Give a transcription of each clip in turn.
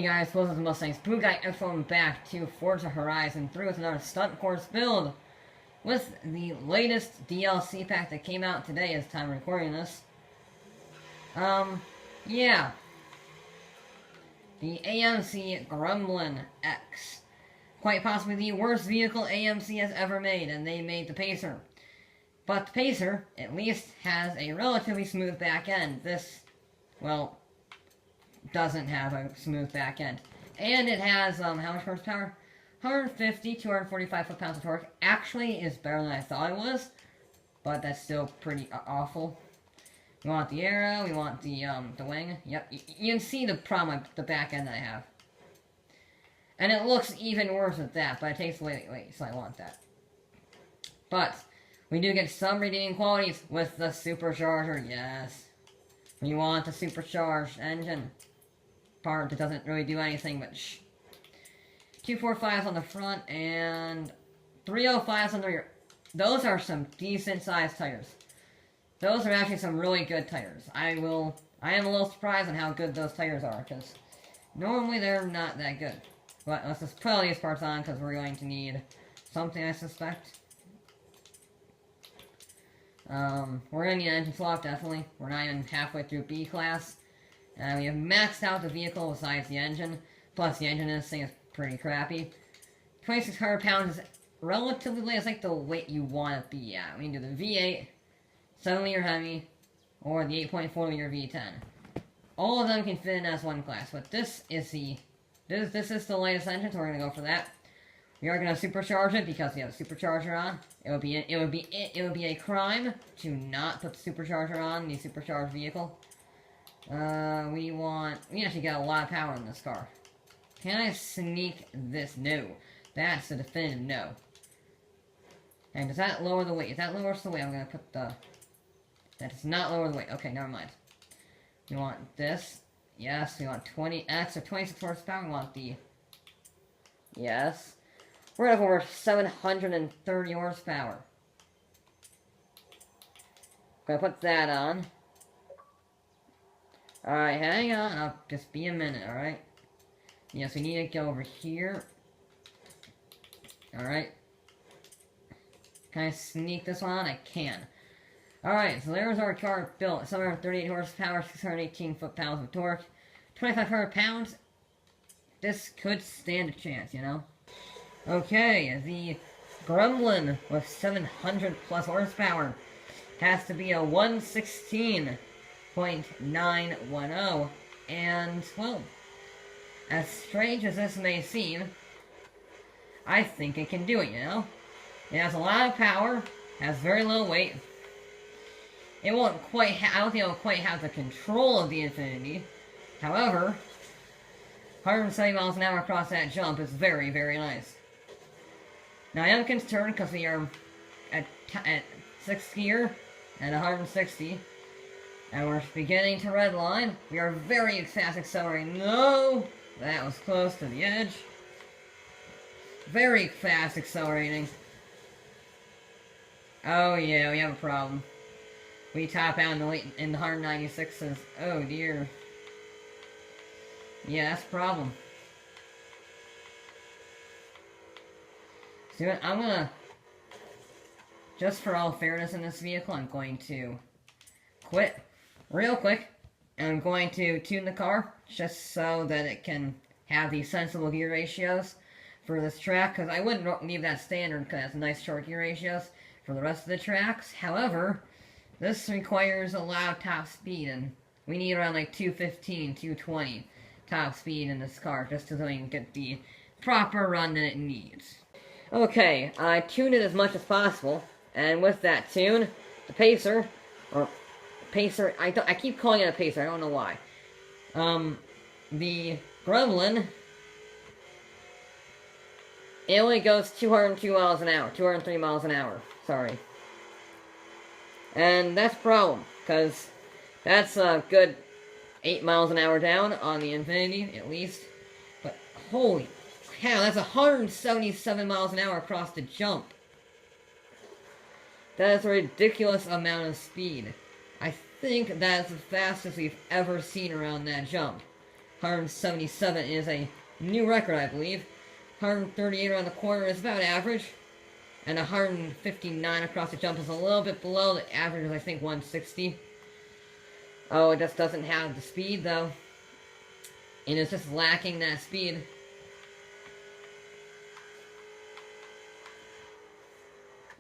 guys, Forza Mustangs, Blue Guy F1 back to Forza Horizon 3 with another stunt course build with the latest DLC pack that came out today as time recording this. Yeah. The AMC Gremblin X. Quite possibly the worst vehicle AMC has ever made, and they made the Pacer. But the Pacer, at least, has a relatively smooth back end. This, well, doesn't have a smooth back end. And it has, how much horsepower? 150, 245 foot-pounds of torque. Actually, is better than I thought it was, but that's still pretty awful. We want the arrow, we want the wing. Yep, you can see the problem with the back end that I have. And it looks even worse at that, but it takes wait, so I want that. But we do get some redeeming qualities with the supercharger, yes. We want the supercharged engine part that doesn't really do anything but 245s on the front and 305s on the rear. Those are some decent sized tires. Those are actually some really good tires. I am a little surprised on how good those tires are, because normally they're not that good. But let's just put all these parts on, because we're going to need something, I suspect. We're going to need an engine swap, definitely. We're not even halfway through B class. We have maxed out the vehicle besides the engine. Plus, the engine in this thing is pretty crappy. 2,600 pounds is relatively light. It's like the weight you want to be at. We can do the V8, 7-liter Hemi, or the 8.4-liter V10. All of them can fit in as one class, but this is the latest engine, so we're going to go for that. We are going to supercharge it because we have a supercharger on. It would be a crime to not put the supercharger on the supercharged vehicle. We actually got a lot of power in this car. Can I sneak this? No. That's a definitive no. And does that lower the weight? If that lowers the weight, I'm gonna put the... That does not lower the weight. Okay, never mind. We want this. Yes, we want 20x or 26 horsepower. We want the... Yes. We're gonna have over 730 horsepower. Gonna put that on. Alright, hang on. I'll just be a minute, alright? Yes, we need to go over here. Alright. Can I sneak this one on? I can. Alright, so there's our car built. 738 horsepower, 618 foot-pounds of torque, 2,500 pounds. This could stand a chance, you know? Okay, the Gremlin with 700 plus horsepower has to be a 116.910, and, well, as strange as this may seem, I think it can do it, you know? It has a lot of power, has very little weight. It won't quite I don't think it will quite have the control of the Infinity. However, 170 miles an hour across that jump is very, very nice. Now I am concerned because we are at 6th gear at 160. And we're beginning to redline. We are very fast accelerating. No! That was close to the edge. Very fast accelerating. Oh yeah, we have a problem. We top out in the 196s. Oh dear. Yeah, that's a problem. See what? I'm gonna... Just for all fairness in this vehicle, I'm going to quit real quick. And I'm going to tune the car just so that it can have these sensible gear ratios for this track, because I wouldn't leave that standard because it has nice short gear ratios for the rest of the tracks. However, this requires a loud top speed, and we need around like 215, 220 top speed in this car just so we can get the proper run that it needs. Okay, I tuned it as much as possible, and with that tune, the Pacer, or Pacer, I keep calling it a Pacer, I don't know why. The Gremlin, it only goes 202 miles an hour, 203 miles an hour, sorry. And that's a problem, because that's a good 8 miles an hour down on the Infinity, at least. But holy cow, that's 177 miles an hour across the jump. That is a ridiculous amount of speed. I think that's the fastest we've ever seen around that jump. 177 is a new record, I believe. 138 around the corner is about average. And 159 across the jump is a little bit below. The average is, I think, 160. Oh, it just doesn't have the speed, though. And it's just lacking that speed.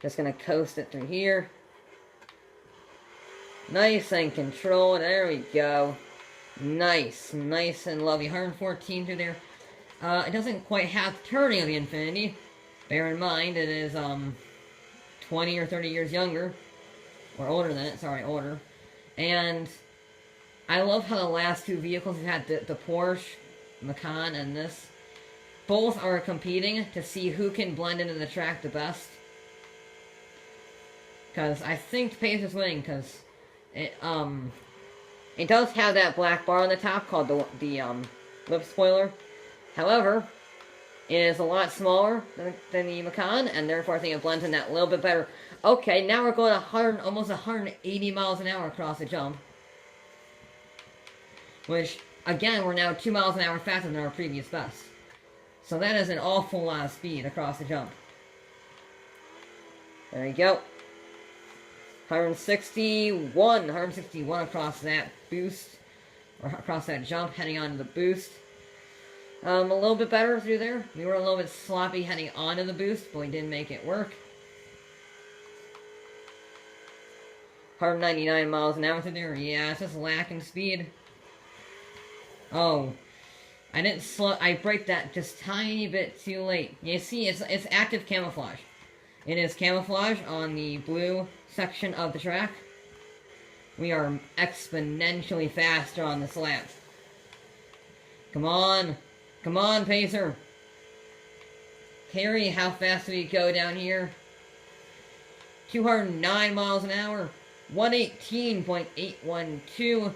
Just gonna coast it through here. Nice and controlled. There we go. Nice. Nice and lovely. 114 through there. It doesn't quite have the turning of the Infinity. Bear in mind, it is 20 or 30 years younger. Or older than it. Sorry, older. And I love how the last two vehicles have had the Porsche, Macan, and this. Both are competing to see who can blend into the track the best. Because I think the Pacer's winning, because it does have that black bar on the top called the lip spoiler. However, it is a lot smaller than the Macan, and therefore I think it blends in that little bit better. Okay, now we're going almost 180 miles an hour across the jump. Which, again, we're now 2 miles an hour faster than our previous best. So that is an awful lot of speed across the jump. There you go. 161 across that boost, or across that jump, heading onto the boost. A little bit better through there. We were a little bit sloppy heading onto the boost, but we did make it work. 199 miles an hour through there. Yeah, it's just lacking speed. Oh, I didn't slow. I braked that just tiny bit too late. You see, it's active camouflage. It is camouflage on the blue section of the track. We are exponentially faster on this lap. Come on. Come on, Pacer. Carry, how fast do we go down here? 209 miles an hour. 118.812.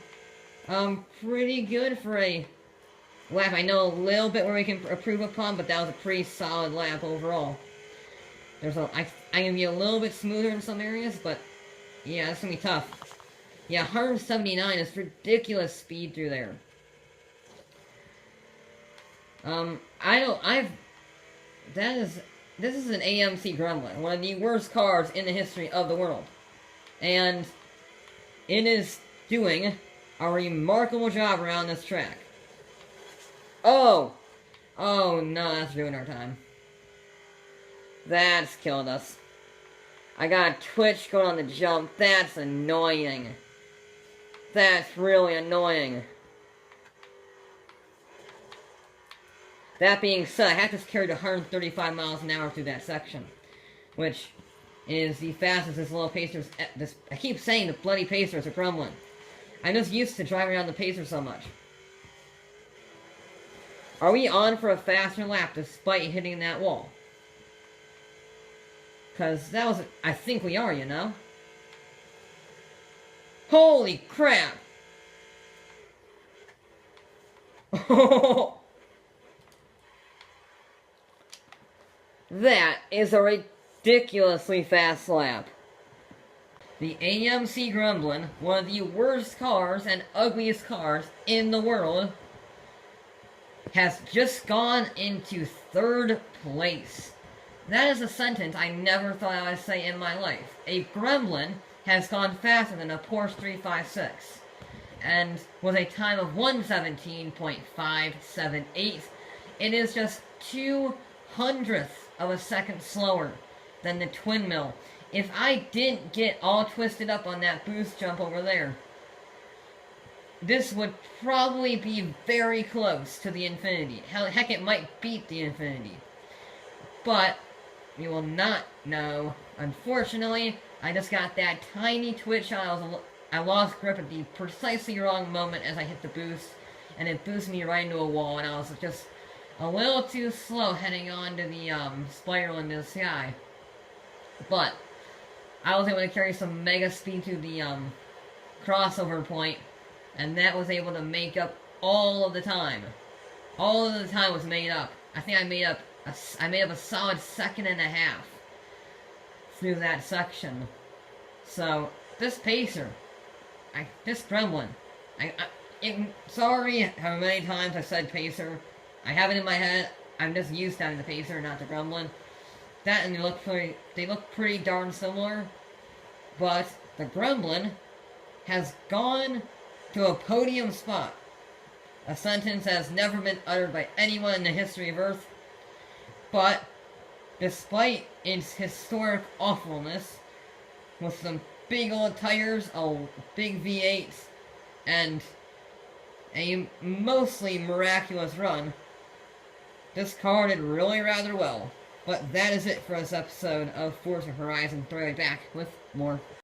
Pretty good for a lap. I know a little bit where we can improve upon, but that was a pretty solid lap overall. I'm gonna be a little bit smoother in some areas, but yeah, it's gonna be tough. Yeah, 179 is ridiculous speed through there. This is an AMC Gremblin, one of the worst cars in the history of the world. And it is doing a remarkable job around this track. Oh! Oh no, that's ruined our time. That's killed us. I got a twitch going on the jump. That's annoying. That's really annoying. That being said, I have to carry 135 miles an hour through that section. Which is the fastest this little Pacer's... I keep saying the bloody Pacer is a Gremlin. I'm just used to driving around the Pacer so much. Are we on for a faster lap despite hitting that wall? Because that was... I think we are, you know? Holy crap! That is a ridiculously fast lap. The AMC Gremblin, one of the worst cars and ugliest cars in the world, has just gone into third place. That is a sentence I never thought I would say in my life. A Gremlin has gone faster than a Porsche 356, and with a time of 117.578, it is just 2/100th of a second slower than the twin mill. If I didn't get all twisted up on that boost jump over there, this would probably be very close to the Infinity. Heck, it might beat the Infinity. But we will not know. Unfortunately, I just got that tiny twitch. I lost grip at the precisely wrong moment as I hit the boost, and it boosted me right into a wall, and I was just a little too slow heading onto the spiral into the sky. But I was able to carry some mega speed to the crossover point, and that was able to make up all of the time. All of the time was made up. I think I made up a solid 1.5 seconds through that section. So this Pacer, this Gremlin, Sorry how many times I said Pacer. I have it in my head. I'm just used to having the Pacer, not the Gremblin. That and they look pretty darn similar. But the Gremblin has gone to a podium spot. A sentence that has never been uttered by anyone in the history of Earth. But, despite its historic awfulness, with some big old tires, a big V8, and a mostly miraculous run, this car did really rather well. But that is it for this episode of Forza Horizon 3. Back with more.